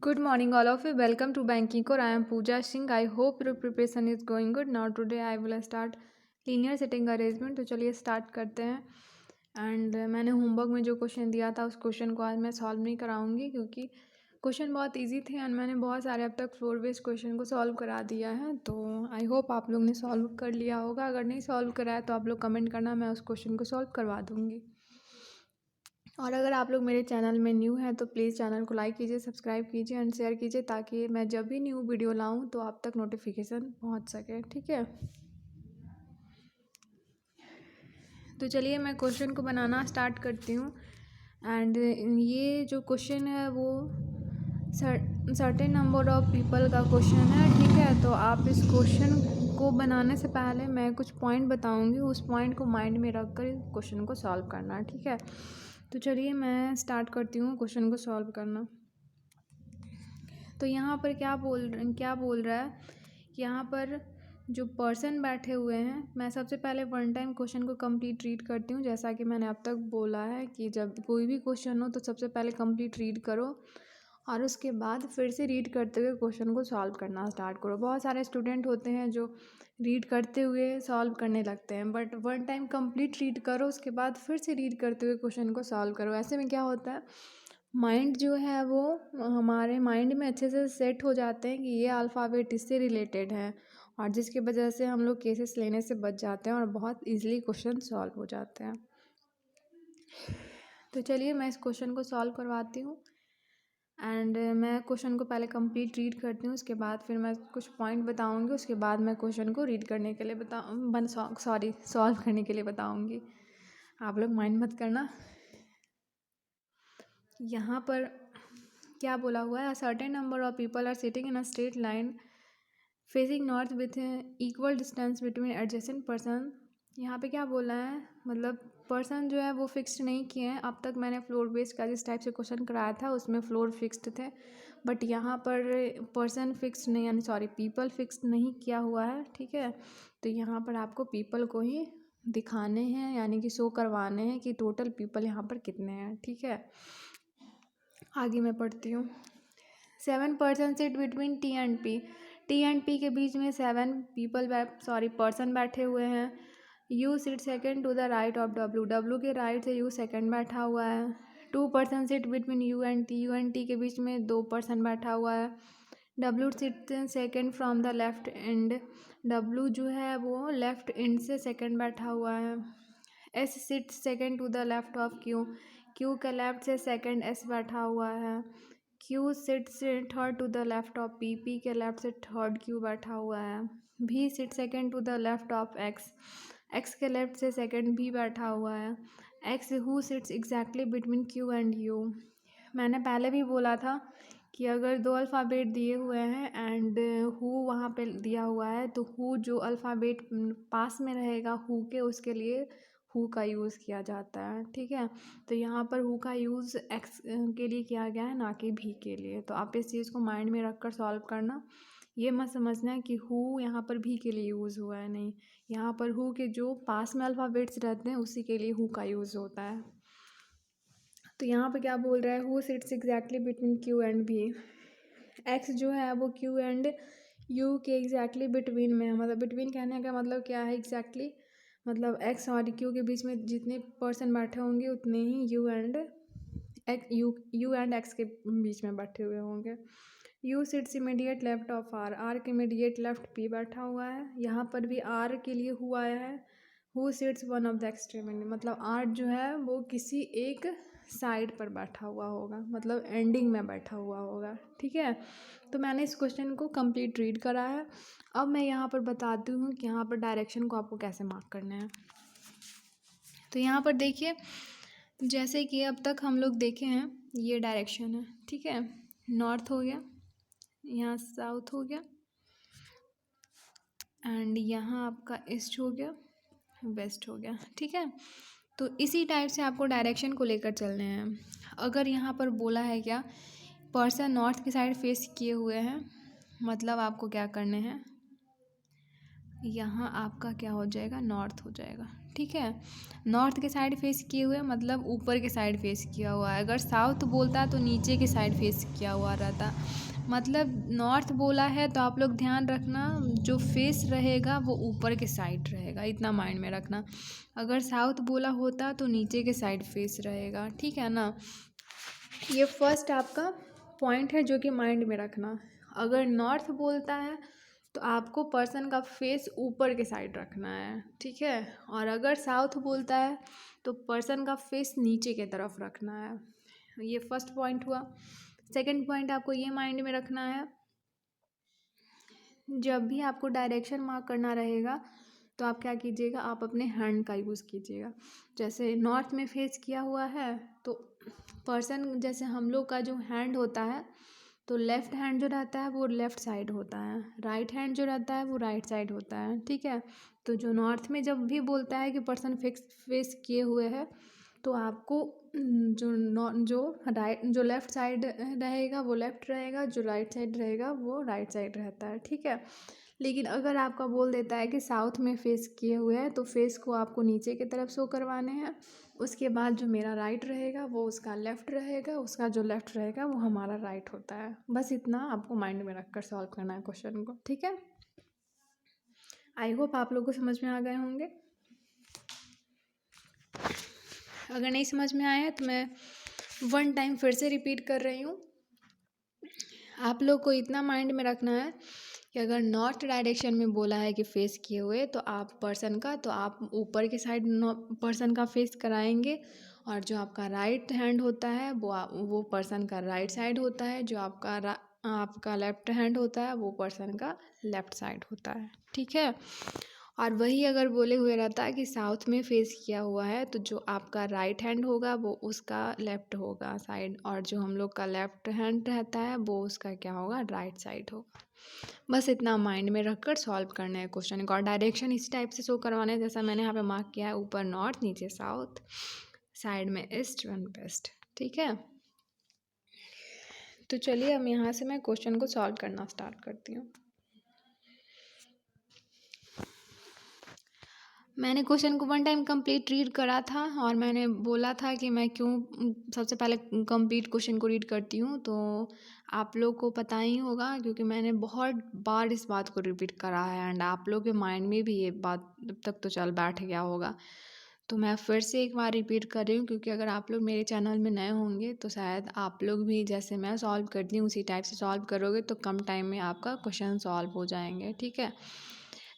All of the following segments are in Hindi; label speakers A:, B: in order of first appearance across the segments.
A: Good morning, all of you. Welcome to Banking Core. I am Pooja Singh. I hope your preparation is going good. Now today I will start linear setting arrangement. तो चलिए स्टार्ट करते हैं. एंड मैंने होमवर्क में जो क्वेश्चन दिया था उस क्वेश्चन को आज मैं सॉल्व नहीं कराऊंगी क्योंकि क्वेश्चन बहुत इजी थे एंड मैंने बहुत सारे अब तक फ्लोर बेस्ड क्वेश्चन को सॉल्व करा दिया है. तो आई होप आप लोग ने सॉल्व कर लिया होगा. अगर नहीं सॉल्व कराया तो आप लोग कमेंट करना, मैं उस क्वेश्चन को सॉल्व करवा दूँगी. और अगर आप लोग मेरे चैनल में न्यू हैं तो प्लीज़ चैनल को लाइक कीजिए, सब्सक्राइब कीजिए एंड शेयर कीजिए ताकि मैं जब भी न्यू वीडियो लाऊं तो आप तक नोटिफिकेशन पहुंच सके. ठीक है, तो चलिए मैं क्वेश्चन को बनाना स्टार्ट करती हूँ. एंड ये जो क्वेश्चन है वो सर्टेन नंबर ऑफ पीपल का क्वेश्चन है. ठीक है, तो आप इस क्वेश्चन को बनाने से पहले मैं कुछ पॉइंट बताऊँगी, उस पॉइंट को माइंड में रख कर क्वेश्चन को सॉल्व करना है. ठीक है, तो चलिए मैं स्टार्ट करती हूँ क्वेश्चन को सॉल्व करना. तो यहाँ पर क्या बोल रहा है कि यहाँ पर जो पर्सन बैठे हुए हैं, मैं सबसे पहले वन टाइम क्वेश्चन को कंप्लीट रीड करती हूँ. जैसा कि मैंने अब तक बोला है कि जब कोई भी क्वेश्चन हो तो सबसे पहले कंप्लीट रीड करो और उसके बाद फिर से रीड करते हुए क्वेश्चन को सॉल्व करना स्टार्ट करो. बहुत सारे स्टूडेंट होते हैं जो रीड करते हुए सॉल्व करने लगते हैं, but one time complete read करो, उसके बाद फिर से रीड करते हुए क्वेश्चन को सॉल्व करो. ऐसे में क्या होता है, माइंड जो है वो हमारे माइंड में अच्छे से सेट हो जाते हैं कि ये अल्फ़ाबेट इससे रिलेटेड है, और जिसकी वजह से हम लोग केसेस लेने से बच जाते हैं और बहुत ईजिली क्वेश्चन सॉल्व हो जाते हैं. तो चलिए मैं इस क्वेश्चन को सॉल्व करवाती हूँ. एंड मैं क्वेश्चन को पहले कंप्लीट रीड करती हूँ, उसके बाद फिर मैं कुछ पॉइंट बताऊँगी, उसके बाद मैं क्वेश्चन को रीड करने के लिए सॉल्व करने के लिए बताऊँगी. आप लोग माइंड मत करना. यहाँ पर क्या बोला हुआ है, a certain number of people are sitting in a straight line facing north with equal distance between adjacent person. यहाँ पे क्या बोला है, मतलब पर्सन जो है वो फिक्स्ड नहीं किए हैं. अब तक मैंने फ्लोर बेस्ड का जिस टाइप से क्वेश्चन कराया था उसमें फ्लोर फिक्स्ड थे, बट यहाँ पर पर्सन फिक्स्ड नहीं, यानी सॉरी पीपल फिक्स्ड नहीं किया हुआ है. ठीक है, तो यहाँ पर आपको पीपल को ही दिखाने हैं, यानी कि शो करवाने हैं कि टोटल पीपल यहाँ पर कितने हैं. ठीक है, आगे मैं पढ़ती हूँ. 7 person sit between T and P. T and P के बीच में 7 पर्सन बैठे हुए हैं. U sit second to the right of W. W के राइट से यू सेकेंड बैठा हुआ है. 2 person sit between U and T. U and T के बीच में 2 पर्सन बैठा हुआ है. W sit second from the left end. W जो है वो लेफ्ट एंड से सेकेंड बैठा हुआ है. S sit second to the left of Q. Q के लेफ्ट से सेकेंड एस बैठा हुआ है. Q sits third to the left of P. P के लेफ्ट से थर्ड क्यू बैठा हुआ है. B sit second to the left of X. X के लेफ्ट से सेकेंड भी बैठा हुआ है. X who sits exactly between Q and U. मैंने पहले भी बोला था कि अगर 2 अल्फ़ाबेट दिए हुए हैं एंड हु वहाँ पे दिया हुआ है तो हु जो अल्फ़ाबेट पास में रहेगा हु के, उसके लिए हु का यूज़ किया जाता है. ठीक है, तो यहाँ पर हु का यूज़ एक्स के लिए किया गया है, ना कि भी के लिए. तो आप इस चीज़ को माइंड में रख कर सॉल्व करना. ये मत समझना है कि हु यहाँ पर भी के लिए यूज़ हुआ है, नहीं. यहाँ पर हु के जो पास में अल्फ़ाबेट्स रहते हैं उसी के लिए हु का यूज़ होता है. तो यहाँ पे क्या बोल रहा है, who sits exactly between Q and भी. एक्स जो है वो क्यू एंड यू के एग्जैक्टली बिटवीन में है. मतलब बिटवीन कहने का मतलब क्या है, एग्जैक्टली मतलब एक्स और क्यू के बीच में जितने पर्सन बैठे होंगे उतने ही यू एंड एक्स के बीच में बैठे हुए होंगे. U sits immediate left of R. R के इमीडिएट लेफ्ट पी बैठा हुआ है. यहाँ पर भी आर के लिए हु आया है. Who sits one of the extremity. मतलब आर जो है वो किसी एक साइड पर बैठा हुआ होगा, मतलब एंडिंग में बैठा हुआ होगा. ठीक है, तो मैंने इस क्वेश्चन को कंप्लीट रीड करा है. अब मैं यहाँ पर बताती हूँ कि यहाँ पर डायरेक्शन को आपको कैसे मार्क करना है. तो यहाँ पर देखिए, जैसे कि अब तक हम लोग देखे हैं, ये डायरेक्शन है. ठीक है, नॉर्थ हो गया, यहाँ साउथ हो गया, एंड यहाँ आपका ईस्ट हो गया, वेस्ट हो गया. ठीक है, तो इसी टाइप से आपको डायरेक्शन को लेकर चलने हैं. अगर यहाँ पर बोला है क्या, पर्सन नॉर्थ की साइड फेस किए हुए हैं, मतलब आपको क्या करने हैं, यहाँ आपका क्या हो जाएगा, नॉर्थ हो जाएगा. ठीक है। नॉर्थ के साइड फेस किए हुए मतलब ऊपर के साइड फेस किया हुआ है। अगर साउथ बोलता तो नीचे के साइड फेस किया हुआ रहता। मतलब नॉर्थ बोला है तो आप लोग ध्यान रखना, जो फेस रहेगा वो ऊपर के साइड रहेगा, इतना माइंड में रखना। अगर साउथ बोला होता तो नीचे के साइड फेस रहेगा, ठीक है ना। ये फर्स्ट आपका पॉइंट है जो कि माइंड में रखना। अगर नॉर्थ बोलता है तो आपको पर्सन का फेस ऊपर के साइड रखना है, ठीक है। और अगर साउथ बोलता है तो पर्सन का फेस नीचे के तरफ रखना है। ये फर्स्ट पॉइंट हुआ। सेकंड पॉइंट आपको ये माइंड में रखना है, जब भी आपको डायरेक्शन मार्क करना रहेगा तो आप क्या कीजिएगा, आप अपने हैंड का यूज़ कीजिएगा। जैसे नॉर्थ में फेस किया हुआ है तो पर्सन, जैसे हम लोग का जो हैंड होता है तो लेफ़्ट हैंड जो रहता है वो लेफ़्ट साइड होता है, राइट हैंड जो रहता है वो राइट साइड होता है, ठीक है। तो जो नॉर्थ में जब भी बोलता है कि पर्सन फेस किए हुए है तो आपको जो लेफ़्ट साइड रहेगा वो लेफ़्ट रहेगा, जो राइट साइड रहेगा वो राइट साइड रहता है, ठीक है। लेकिन अगर आपका बोल देता है कि साउथ में फेस किए हुए हैं तो फेस को आपको नीचे की तरफ शो करवाने हैं। उसके बाद जो मेरा राइट रहेगा वो उसका लेफ़्ट रहेगा, उसका जो लेफ़्ट रहेगा वो हमारा राइट होता है। बस इतना आपको माइंड में रख कर सॉल्व करना है क्वेश्चन को, ठीक है। आई होप आप लोग को समझ में आ गए होंगे। अगर नहीं समझ में आया है तो मैं वन टाइम फिर से रिपीट कर रही हूँ। आप लोग को इतना माइंड में रखना है कि अगर नॉर्थ डायरेक्शन में बोला है कि फेस किए हुए तो आप पर्सन का, तो आप ऊपर के साइड पर्सन का फेस कराएंगे। और जो आपका राइट हैंड होता है वो पर्सन का राइट साइड होता है। जो आपका लेफ्ट हैंड होता है वो पर्सन का लेफ्ट साइड होता है, ठीक है। और वही अगर बोले हुए रहता है कि साउथ में फेस किया हुआ है तो जो आपका राइट हैंड होगा वो उसका लेफ्ट होगा साइड, और जो हम लोग का लेफ्ट हैंड रहता है वो उसका क्या होगा, राइट साइड होगा। बस इतना माइंड में रखकर सॉल्व करना है क्वेश्चन को। और डायरेक्शन इस टाइप से शो करवाना है जैसा मैंने यहाँ पे मार्क किया है, ऊपर नॉर्थ, नीचे साउथ, साइड में ईस्ट एंड वेस्ट, ठीक है। तो चलिए अब यहाँ से मैं क्वेश्चन को सॉल्व करना स्टार्ट करती हूँ। मैंने क्वेश्चन को वन टाइम कंप्लीट रीड करा था और मैंने बोला था कि मैं क्यों सबसे पहले कंप्लीट क्वेश्चन को रीड करती हूँ। तो आप लोग को पता ही होगा क्योंकि मैंने बहुत बार इस बात को रिपीट करा है एंड आप लोग के माइंड में भी ये बात अब तक तो चल बैठ गया होगा। तो मैं फिर से एक बार रिपीट कर रही हूँ क्योंकि अगर आप लोग मेरे चैनल में नए होंगे तो शायद आप लोग भी जैसे मैं सॉल्व करती हूँ उसी टाइप से सॉल्व करोगे तो कम टाइम में आपका क्वेश्चन सॉल्व हो जाएंगे, ठीक है।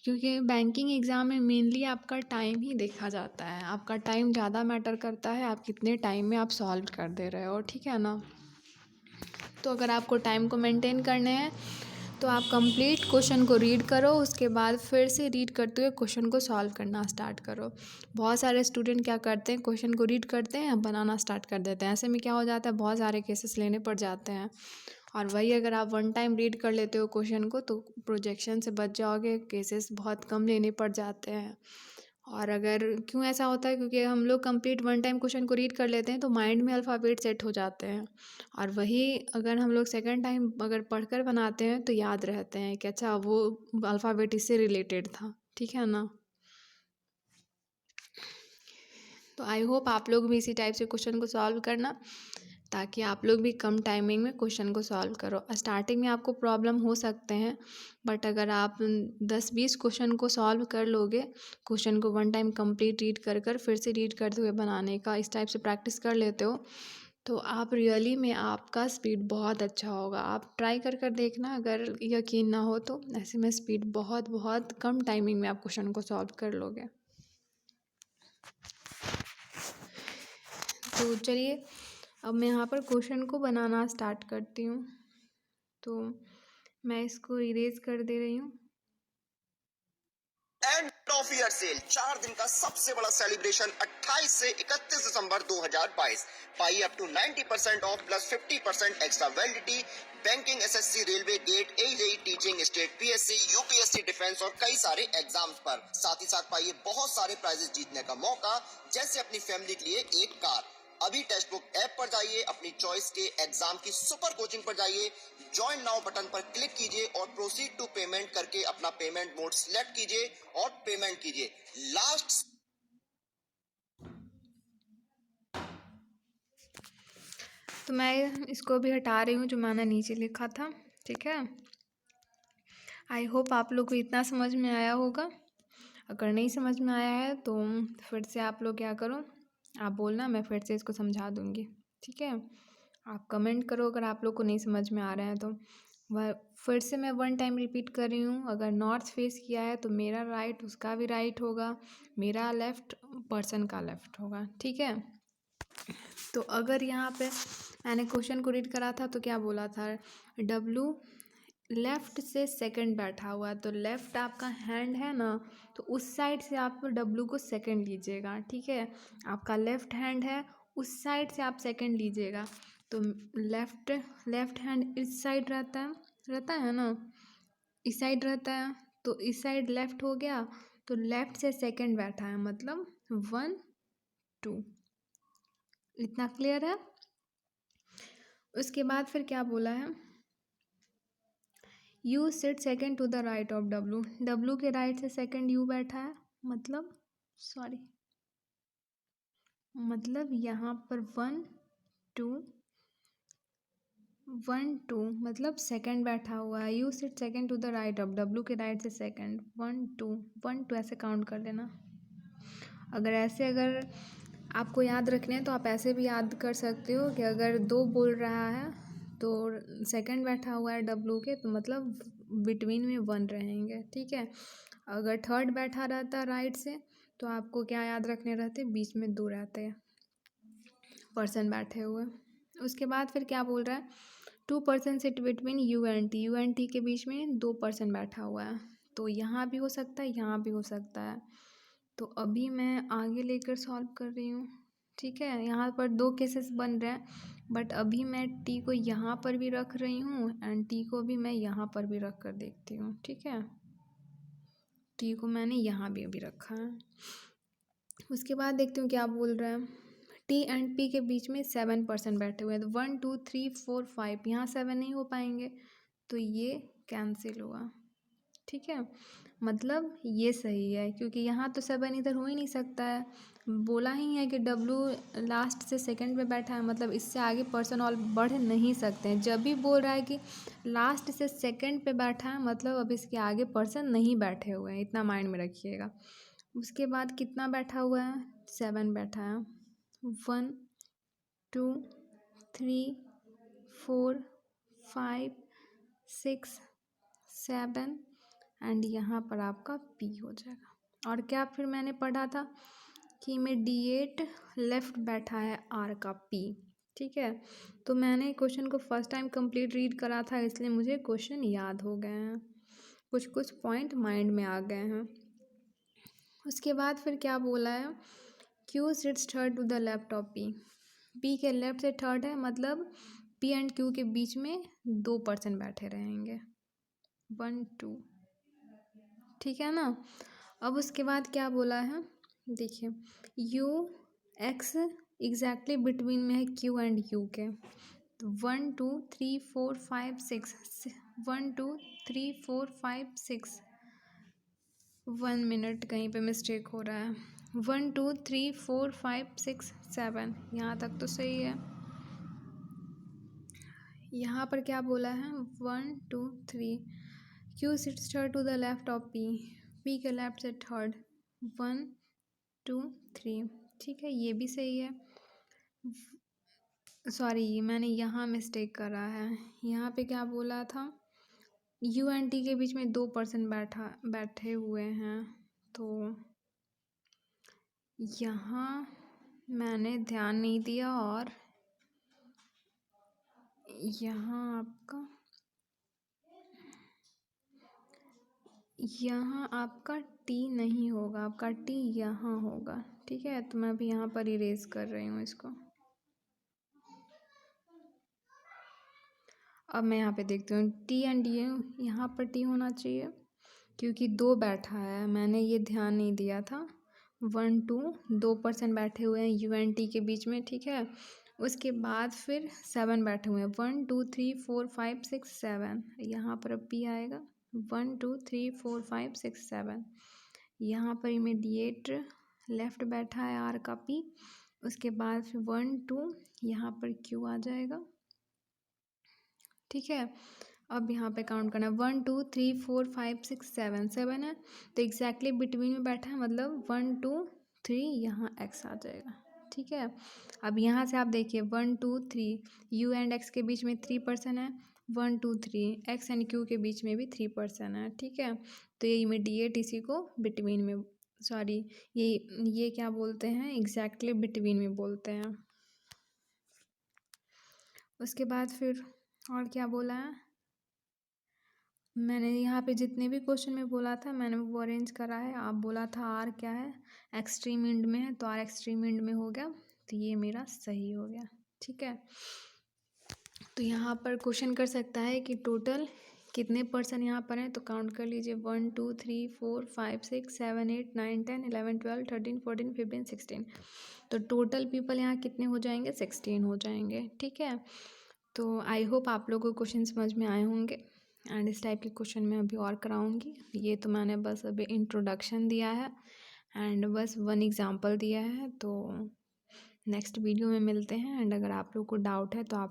A: क्योंकि बैंकिंग एग्ज़ाम में मेनली आपका टाइम ही देखा जाता है, आपका टाइम ज़्यादा मैटर करता है, आप कितने टाइम में आप सॉल्व कर दे रहे हो, ठीक है ना। तो अगर आपको टाइम को मेंटेन करने हैं तो आप कंप्लीट क्वेश्चन को रीड करो, उसके बाद फिर से रीड करते हुए क्वेश्चन को सॉल्व करना स्टार्ट करो। बहुत सारे स्टूडेंट क्या करते हैं, क्वेश्चन को रीड करते हैं, बनाना स्टार्ट कर देते हैं। ऐसे में क्या हो जाता है, बहुत सारे केसेस लेने पड़ जाते हैं। और वही अगर आप वन टाइम रीड कर लेते हो क्वेश्चन को तो प्रोजेक्शन से बच जाओगे, केसेस बहुत कम लेने पड़ जाते हैं। और अगर क्यों ऐसा होता है, क्योंकि हम लोग कंप्लीट वन टाइम क्वेश्चन को रीड कर लेते हैं तो माइंड में अल्फ़ाबेट सेट हो जाते हैं। और वही अगर हम लोग सेकंड टाइम अगर पढ़कर बनाते हैं तो याद रहते हैं कि अच्छा वो अल्फ़ाबेट इससे रिलेटेड था, ठीक है ना। तो आई होप आप लोग भी इसी टाइप से क्वेश्चन को सॉल्व करना ताकि आप लोग भी कम टाइमिंग में क्वेश्चन को सॉल्व करो। स्टार्टिंग में आपको प्रॉब्लम हो सकते हैं बट अगर आप 10-20 क्वेश्चन को सॉल्व कर लोगे, क्वेश्चन को वन टाइम कंप्लीट रीड कर कर फिर से रीड करते हुए बनाने का इस टाइप से प्रैक्टिस कर लेते हो तो आप रियली में आपका स्पीड बहुत अच्छा होगा। आप ट्राई कर कर देखना, अगर यकीन ना हो तो ऐसे में स्पीड बहुत बहुत कम टाइमिंग में आप क्वेश्चन को सॉल्व कर लोगे। तो चलिए अब मैं यहाँ पर क्वेश्चन को बनाना स्टार्ट करती हूँ। तो मैं इसको इरेज कर दे रही हूँ।
B: एंड ऑफ ईयर सेल 4 दिन का सबसे बड़ा सेलिब्रेशन 28 से 31 दिसंबर 2022। Pay up to 90% off plus 50% extra validity banking, SSC, railway, GATE, AJE, teaching, state, PSC, UPSC, defence और कई सारे एग्जाम्स पर। साथ ही साथ पाइए बहुत सारे प्राइजेस जीतने का मौका, जैसे अपनी फैमिली के लिए एक कार। अभी टेक्स्ट बुक ऐप पर जाइए, अपनी चॉइस के एग्जाम की सुपर कोचिंग पर जाइए, ज्वाइन नाउ बटन पर क्लिक कीजिए और प्रोसीड टू पेमेंट करके अपना पेमेंट मोड सिलेक्ट कीजिए और पेमेंट कीजिए। लास्ट
A: तो मैं इसको भी हटा रही हूँ जो मैंने नीचे लिखा था, ठीक है। आई होप आप लोग को इतना समझ में आया होगा। अगर नहीं समझ में आया है तो फिर से आप लोग क्या करो, आप बोलना, मैं फिर से इसको समझा दूँगी, ठीक है। आप कमेंट करो अगर आप लोग को नहीं समझ में आ रहा है तो। वह फिर से मैं वन टाइम रिपीट कर रही हूँ, अगर नॉर्थ फेस किया है तो मेरा राइट उसका भी राइट होगा, मेरा लेफ़्ट पर्सन का लेफ़्ट होगा, ठीक है। तो अगर यहाँ पे मैंने क्वेश्चन को रीड करा था तो क्या बोला था, डब्लू लेफ़्ट से सेकंड बैठा हुआ है, तो लेफ़्ट आपका हैंड है ना, तो उस साइड से आप डब्लू को सेकंड लीजिएगा, ठीक है। आपका लेफ़्ट हैंड है, उस साइड से आप सेकंड लीजिएगा। तो लेफ़्ट हैंड इस साइड रहता है ना, इस साइड रहता है, तो इस साइड लेफ़्ट हो गया, तो लेफ़्ट से सेकंड बैठा है, मतलब 1 2। इतना क्लियर है। उसके बाद फिर क्या बोला है, U sit second to the right of W, W के राइट से सेकंड यू बैठा है, मतलब यहाँ पर 1 2 मतलब सेकंड बैठा हुआ है। U sit second to the right of W के राइट से सेकंड, 1 2 ऐसे काउंट कर लेना। अगर आपको याद रखने हैं तो आप ऐसे भी याद कर सकते हो कि अगर 2 बोल रहा है तो सेकंड बैठा हुआ है डब्लू के, तो मतलब बिटवीन में 1 रहेंगे, ठीक है। अगर थर्ड बैठा रहता राइट से तो आपको क्या याद रखने रहते, बीच में 2 रहते हैं पर्सन बैठे हुए। उसके बाद फिर क्या बोल रहा है, 2 person sit between U and T के बीच में 2 पर्सन बैठा हुआ है, तो यहाँ भी हो सकता है, यहाँ भी हो सकता है। तो अभी मैं आगे लेकर सॉल्व कर रही हूँ, ठीक है। यहाँ पर 2 केसेस बन रहे हैं, बट अभी मैं टी को यहाँ पर भी रख रही हूँ एंड टी को भी मैं यहाँ पर भी रख कर देखती हूँ, ठीक है। टी को मैंने यहाँ भी अभी रखा है। उसके बाद देखती हूँ क्या बोल रहा है, टी एंड पी के बीच में 7 पर्सन बैठे हुए हैं, तो 1 2 3 4 5, यहाँ 7 नहीं हो पाएंगे, तो ये कैंसिल हुआ, ठीक है। मतलब ये सही है, क्योंकि यहाँ तो 7 इधर हो ही नहीं सकता है। बोला ही है कि डब्लू लास्ट से सेकंड पे बैठा है, मतलब इससे आगे पर्सन और बढ़ नहीं सकते हैं। जब भी बोल रहा है कि लास्ट से सेकंड पे बैठा है, मतलब अब इसके आगे पर्सन नहीं बैठे हुए हैं, इतना माइंड में रखिएगा। उसके बाद कितना बैठा हुआ है, 7 बैठा है, 1 2 3 4 5 6 7 एंड यहाँ पर आपका पी हो जाएगा। और क्या फिर मैंने पढ़ा था कि इमीडिएट लेफ्ट बैठा है आर का पी, ठीक है। तो मैंने क्वेश्चन को फर्स्ट टाइम कंप्लीट रीड करा था, इसलिए मुझे क्वेश्चन याद हो गए हैं, कुछ पॉइंट माइंड में आ गए हैं। उसके बाद फिर क्या बोला है, Q sits third to the left of P, P के लेफ्ट से थर्ड है, मतलब पी एंड क्यू के बीच में 2 पर्सन बैठे रहेंगे, 1 2, ठीक है ना। अब उसके बाद क्या बोला है, देखिए यू एक्स एग्जैक्टली बिटवीन में है क्यू एंड यू के, तो 1 2 3 4 5 6, 1 2 3 4 5 6, 1 मिनट कहीं पे मिस्टेक हो रहा है, 1 2 3 4 5 6 7, यहाँ तक तो सही है। यहाँ पर क्या बोला है, 1 2 3, Q sits third to the left of P, P के लेफ्ट से थर्ड, 1 2 3, ठीक है, ये भी सही है। सॉरी, मैंने यहाँ मिस्टेक करा है, यहाँ पे क्या बोला था, यू एंड टी के बीच में 2 पर्सन बैठे हुए हैं, तो यहाँ मैंने ध्यान नहीं दिया, और यहाँ आपका टी नहीं होगा, आपका टी यहाँ होगा, ठीक है। तो मैं अभी यहाँ पर इरेज कर रही हूँ इसको। अब मैं यहाँ पे देखती हूँ टी एंड यू, यहाँ पर टी होना चाहिए क्योंकि 2 बैठा है, मैंने ये ध्यान नहीं दिया था। 1 2 पर्सन बैठे हुए हैं यू एंड टी के बीच में, ठीक है। उसके बाद फिर 7 बैठे हुए हैं, 1 2 3 4 5 6 7, यहाँ पर अब पी आएगा, 1 2 3 4 5 6 7, यहाँ पर इमीडिएट लेफ्ट बैठा है आर का पी, उसके बाद फिर 1 2 यहाँ पर Q आ जाएगा, ठीक है। अब यहाँ पे काउंट करना है 1 2 3 4 5 6 7 7 है, तो एग्जैक्टली बिटवीन में बैठा है, मतलब 1 2 3 यहाँ x आ जाएगा, ठीक है। अब यहाँ से आप देखिए 1 2 3 u एंड x के बीच में 3% है, 1 2 3 x एंड q के बीच में भी 3% है, ठीक है। तो ये इमीडिएट इसी को बिटवीन में, सॉरी ये क्या बोलते हैं, एग्जैक्टली बिटवीन में बोलते हैं। उसके बाद फिर और क्या बोला है, मैंने यहाँ पे जितने भी क्वेश्चन में बोला था मैंने वो अरेंज करा है। आप बोला था आर क्या है, एक्सट्रीम एंड में है, तो आर एक्सट्रीम एंड में हो गया, तो ये मेरा सही हो गया, ठीक है। तो यहाँ पर क्वेश्चन कर सकता है कि टोटल कितने पर्सन यहाँ पर हैं, तो काउंट कर लीजिए 1 2 3 4 5 6 7 8 9 10 11 12 13 14 15 16, तो टोटल पीपल यहाँ कितने हो जाएंगे, 16 हो जाएंगे, ठीक है। तो आई होप आप लोगों को क्वेश्चन समझ में आए होंगे, एंड इस टाइप के क्वेश्चन मैं अभी और कराऊंगी। ये तो मैंने बस अभी इंट्रोडक्शन दिया है एंड बस 1 एग्जांपल दिया है, तो नेक्स्ट वीडियो में मिलते हैं। एंड अगर आप लोग को डाउट है तो आप